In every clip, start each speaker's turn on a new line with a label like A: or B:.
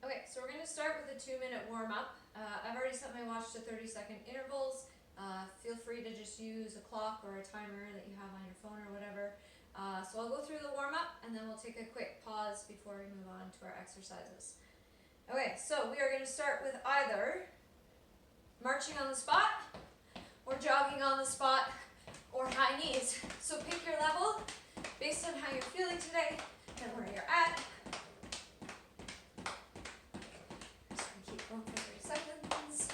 A: Okay, so we're going to start with a 2-minute warm-up. I've already set my watch to 30-second intervals. Feel free to just use a clock or a timer that you have on your phone or whatever. So I'll go through the warm-up and then we'll take a quick pause before we move on to our exercises. Okay, so we are going to start with either marching on the spot or jogging on the spot or high knees. So pick your level based on how you're feeling today and where you're at. Keep going for 3 seconds.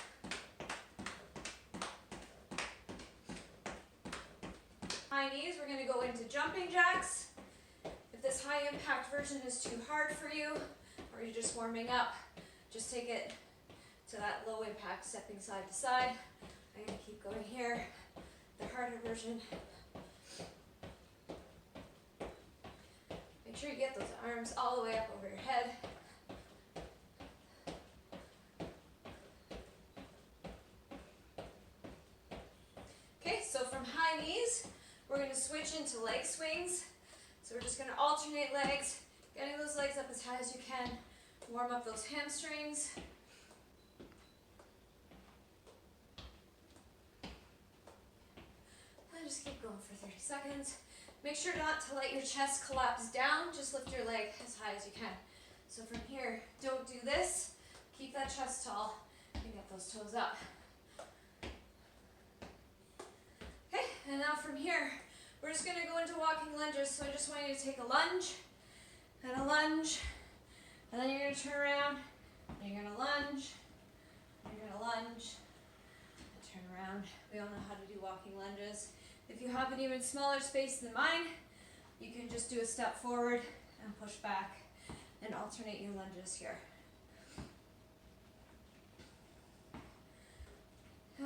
A: High knees, we're going to go into jumping jacks. If this high impact version is too hard for you, or you're just warming up, just take it to that low impact, stepping side to side. I'm going to keep going here. The harder version. Make sure you get those arms all the way up over your head. Okay, so from high knees, we're going to switch into leg swings. So we're just going to alternate legs, getting those legs up as high as you can. Warm up those hamstrings. And just keep going for 30 seconds. Make sure not to let your chest collapse down. Just lift your leg as high as you can. So from here, don't do this. Keep that chest tall and get those toes up. Okay, and now from here, we're just going to go into walking lunges. So I just want you to take a lunge, and then you're going to turn around, and you're going to lunge, and you're going to lunge, and turn around. We all know how to do walking lunges. If you have an even smaller space than mine, you can just do a step forward and push back and alternate your lunges here.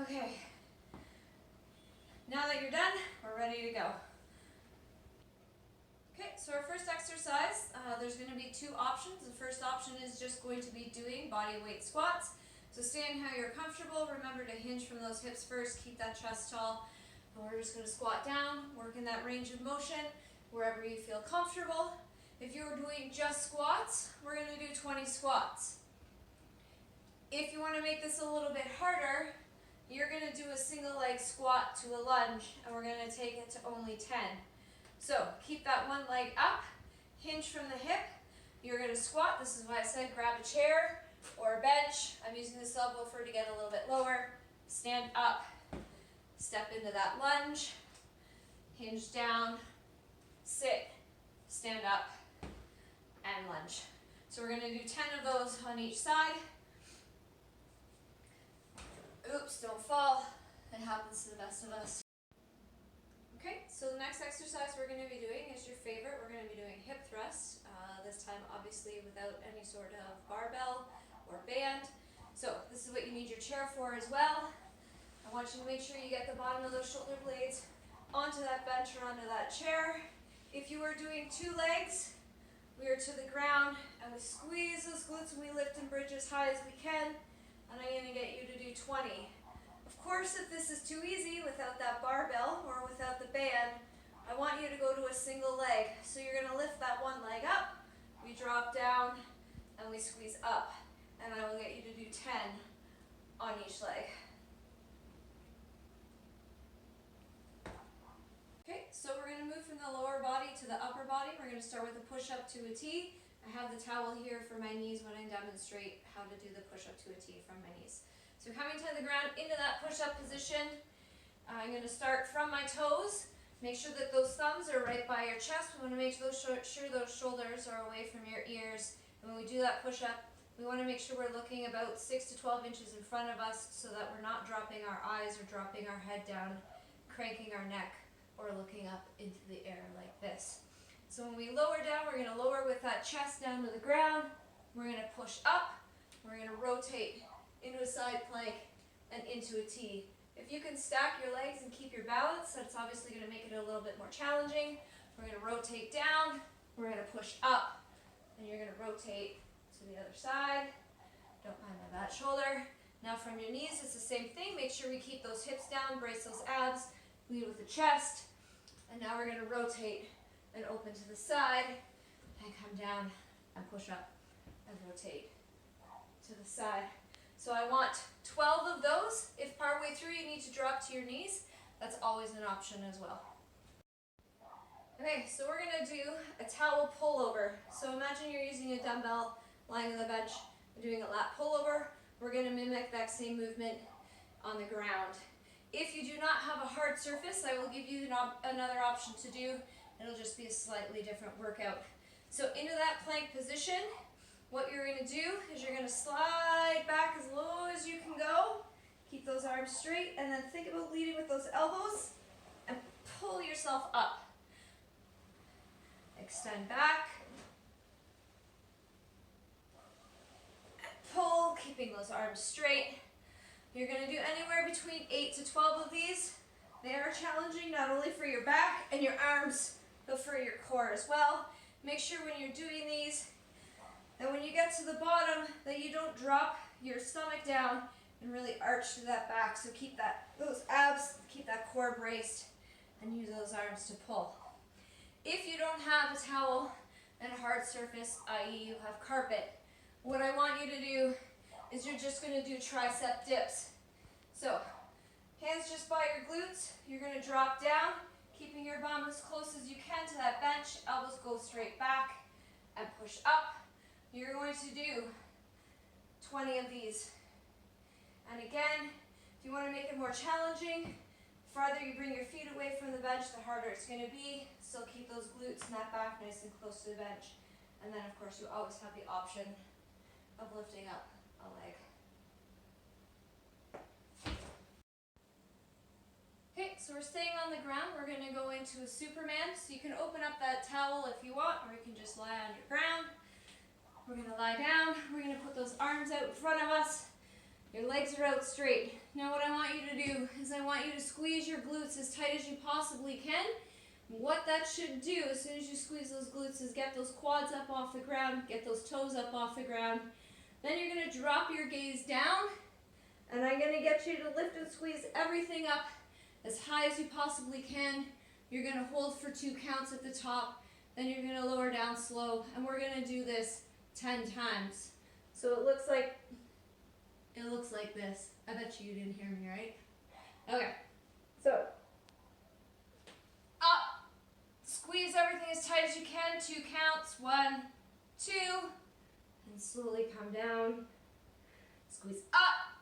A: Okay. Now that you're done, we're ready to go. Okay, so our first exercise, there's going to be 2 options. The first option is just going to be doing body weight squats. So stand how you're comfortable. Remember to hinge from those hips first, keep that chest tall. And we're just going to squat down, work in that range of motion wherever you feel comfortable. If you're doing just squats, we're going to do 20 squats. If you want to make this a little bit harder, you're going to do a single leg squat to a lunge, and we're going to take it to only 10. So keep that one leg up, hinge from the hip. You're going to squat. This is why I said grab a chair or a bench. I'm using this elbow for to get a little bit lower. Stand up, step into that lunge, hinge down, sit, stand up, and lunge. So we're going to do 10 of those on each side. Oops, don't fall. It happens to the best of us. Okay, so the next exercise we're going to be doing is your favorite. We're going to be doing hip thrusts, this time obviously without any sort of barbell or band. So this is what you need your chair for as well. I want you to make sure you get the bottom of those shoulder blades onto that bench or onto that chair. If you are doing 2 legs, we are to the ground and we squeeze those glutes and we lift and bridge as high as we can. And I'm going to get you to do 20. Of course, if this is too easy without that barbell or without the band, I want you to go to a single leg. So you're going to lift that one leg up, we drop down, and we squeeze up. And I will get you to do 10 on each leg. Okay, so we're going to move from the lower body to the upper body. We're going to start with a push-up to a T. I have the towel here for my knees when I demonstrate how to do the push-up to a T from my knees. So coming to the ground into that push-up position, I'm going to start from my toes. Make sure that those thumbs are right by your chest. We want to make sure those shoulders are away from your ears. And when we do that push-up, we want to make sure we're looking about 6 to 12 inches in front of us so that we're not dropping our eyes or dropping our head down, cranking our neck, or looking up into the air like this. So when we lower down, we're going to lower with that chest down to the ground. We're going to push up. We're going to rotate into a side plank and into a T. If you can stack your legs and keep your balance, that's obviously going to make it a little bit more challenging. We're going to rotate down. We're going to push up. And you're going to rotate to the other side. Don't mind my bad shoulder. Now from your knees, it's the same thing. Make sure we keep those hips down, brace those abs, lead with the chest. And now we're going to rotate and open to the side and come down and push up and rotate to the side. So I want 12 of those. If partway through you need to drop to your knees, that's always an option as well. Okay, so we're gonna do a towel pullover. So imagine you're using a dumbbell lying on the bench, doing a lat pullover. We're gonna mimic that same movement on the ground. If you do not have a hard surface, I will give you another option to do. It'll just be a slightly different workout. So into that plank position, what you're gonna do is you're gonna slide back as low as you can go. Keep those arms straight, and then think about leading with those elbows and pull yourself up. Extend back. And pull, keeping those arms straight. You're going to do anywhere between 8 to 12 of these. They are challenging not only for your back and your arms, but for your core as well. Make sure when you're doing these, that when you get to the bottom, that you don't drop your stomach down and really arch to that back. So keep those abs, keep that core braced, and use those arms to pull. If you don't have a towel and a hard surface, i.e. you have carpet, what I want you to do is you're just going to do tricep dips. So hands just by your glutes, you're going to drop down, keeping your bum as close as you can to that bench, elbows go straight back, and push up. You're going to do 20 of these. And again, if you want to make it more challenging, the farther you bring your feet away from the bench, the harder it's going to be. Still keep those glutes and that back nice and close to the bench. And then of course you always have the option of lifting up a leg. Okay, so we're staying on the ground. We're going to go into a Superman. So you can open up that towel if you want, or you can just lie on your ground. We're going to lie down. We're going to put those arms out in front of us. Your legs are out straight. Now what I want you to do is I want you to squeeze your glutes as tight as you possibly can. What that should do as soon as you squeeze those glutes is get those quads up off the ground, get those toes up off the ground. Then you're going to drop your gaze down, and I'm going to get you to lift and squeeze everything up as high as you possibly can. You're going to hold for 2 counts at the top, then you're going to lower down slow, and we're going to do this 10 times. So it looks like this. I bet you didn't hear me, right? Okay, so up, squeeze everything as tight as you can, 2 counts, 1, 2, and slowly come down, squeeze up,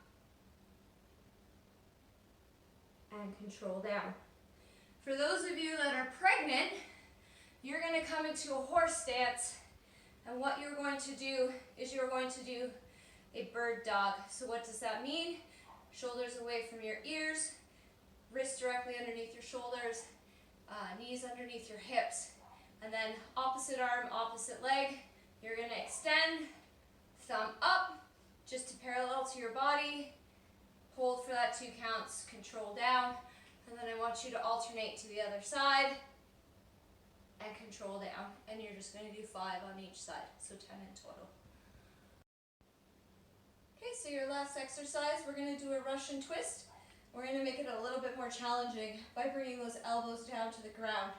A: and control down. For those of you that are pregnant, you're going to come into a horse stance, and what you're going to do is you're going to do a bird dog. So what does that mean? Shoulders away from your ears, wrists directly underneath your shoulders, knees underneath your hips, and then opposite arm, opposite leg. You're going to extend, thumb up, just to parallel to your body. Hold for that 2 counts, control down, and then I want you to alternate to the other side and control down. And you're just going to do 5 on each side, so 10 in total. Okay, so your last exercise, we're going to do a Russian twist. We're going to make it a little bit more challenging by bringing those elbows down to the ground.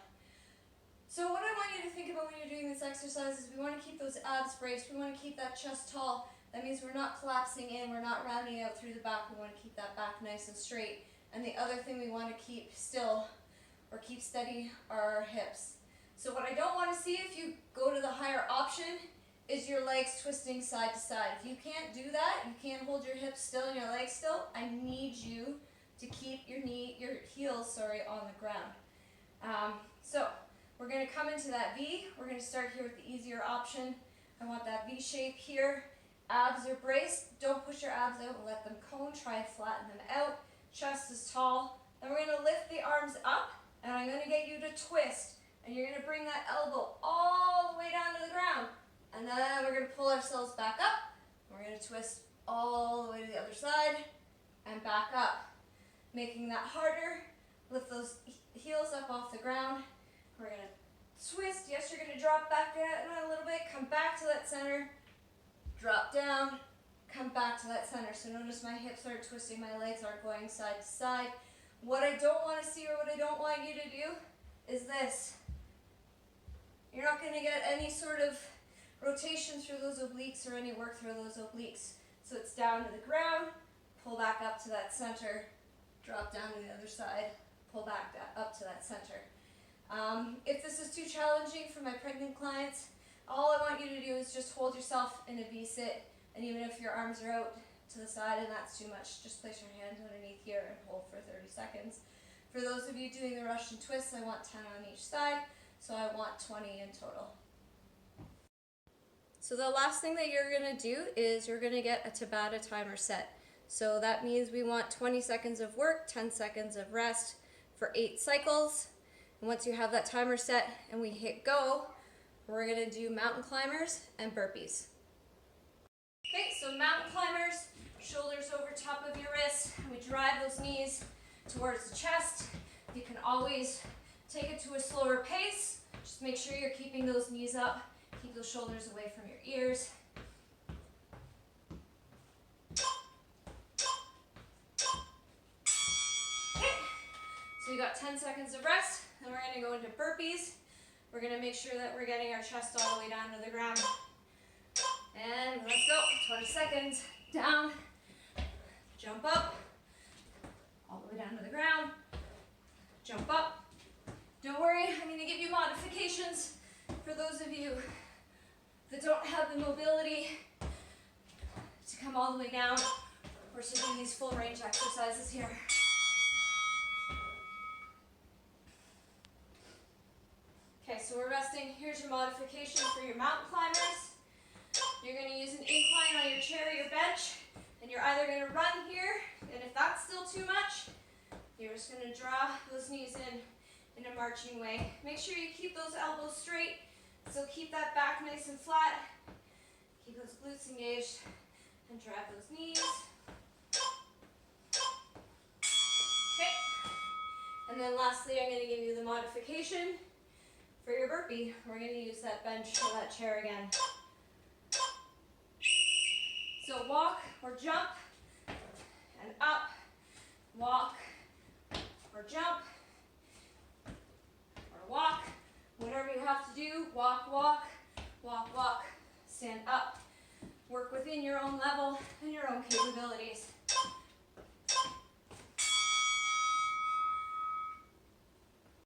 A: So what I want you to think about when you're doing this exercise is we want to keep those abs braced, we want to keep that chest tall. That means we're not collapsing in, we're not rounding out through the back, we want to keep that back nice and straight. And the other thing we want to keep still, or keep steady, are our hips. So what I don't want to see if you go to the higher option is your legs twisting side to side. If you can't do that, you can't hold your hips still and your legs still, I need you to keep your heels on the ground. So we're going to come into that V. We're going to start here with the easier option. I want that V shape here. Abs are braced. Don't push your abs out and let them cone. Try and flatten them out. Chest is tall. Then we're going to lift the arms up, and I'm going to get you to twist. And you're going to bring that elbow all the way down to the ground. And then we're going to pull ourselves back up. We're going to twist all the way to the other side and back up. Making that harder. Lift those heels up off the ground. We're going to twist. Yes, you're going to drop back down a little bit. Come back to that center. Drop down. Come back to that center. So notice my hips aren't twisting. My legs aren't going side to side. What I don't want to see, or what I don't want you to do, is this. You're not going to get any sort of rotation through those obliques or any work through those obliques. So it's down to the ground, pull back up to that center, drop down to the other side, pull back up to that center. If this is too challenging for my pregnant clients, all I want you to do is just hold yourself in a V-sit, and even if your arms are out to the side and that's too much, just place your hands underneath here and hold for 30 seconds. For those of you doing the Russian twists, I want 10 on each side, so I want 20 in total. So the last thing that you're going to do is you're going to get a Tabata timer set. So that means we want 20 seconds of work, 10 seconds of rest for 8 cycles. And once you have that timer set and we hit go, we're going to do mountain climbers and burpees. Okay, so mountain climbers, shoulders over top of your wrists, and we drive those knees towards the chest. You can always take it to a slower pace. Just make sure you're keeping those knees up. Keep those shoulders away from your ears. Okay, so you got 10 seconds of rest. Then we're going to go into burpees. We're going to make sure that we're getting our chest all the way down to the ground. And let's go. 20 seconds. Down. Jump up. All the way down to the ground. Jump up. Don't worry, I'm going to give you modifications for those of you that don't have the mobility to come all the way down or to do these full range exercises here. Okay, so we're resting. Here's your modification for your mountain climbers. You're going to use an incline on your chair or your bench, and you're either going to run here, and if that's still too much, you're just going to draw those knees in a marching way. Make sure you keep those elbows straight, so keep that back nice and flat. Keep those glutes engaged, and drive those knees. Okay, and then lastly, I'm going to give you the modification for your burpee. We're going to use that bench or that chair again. So walk or jump and up, walk or jump or walk, whatever you have to do, walk, walk, walk, walk, stand up. Work within your own level and your own capabilities.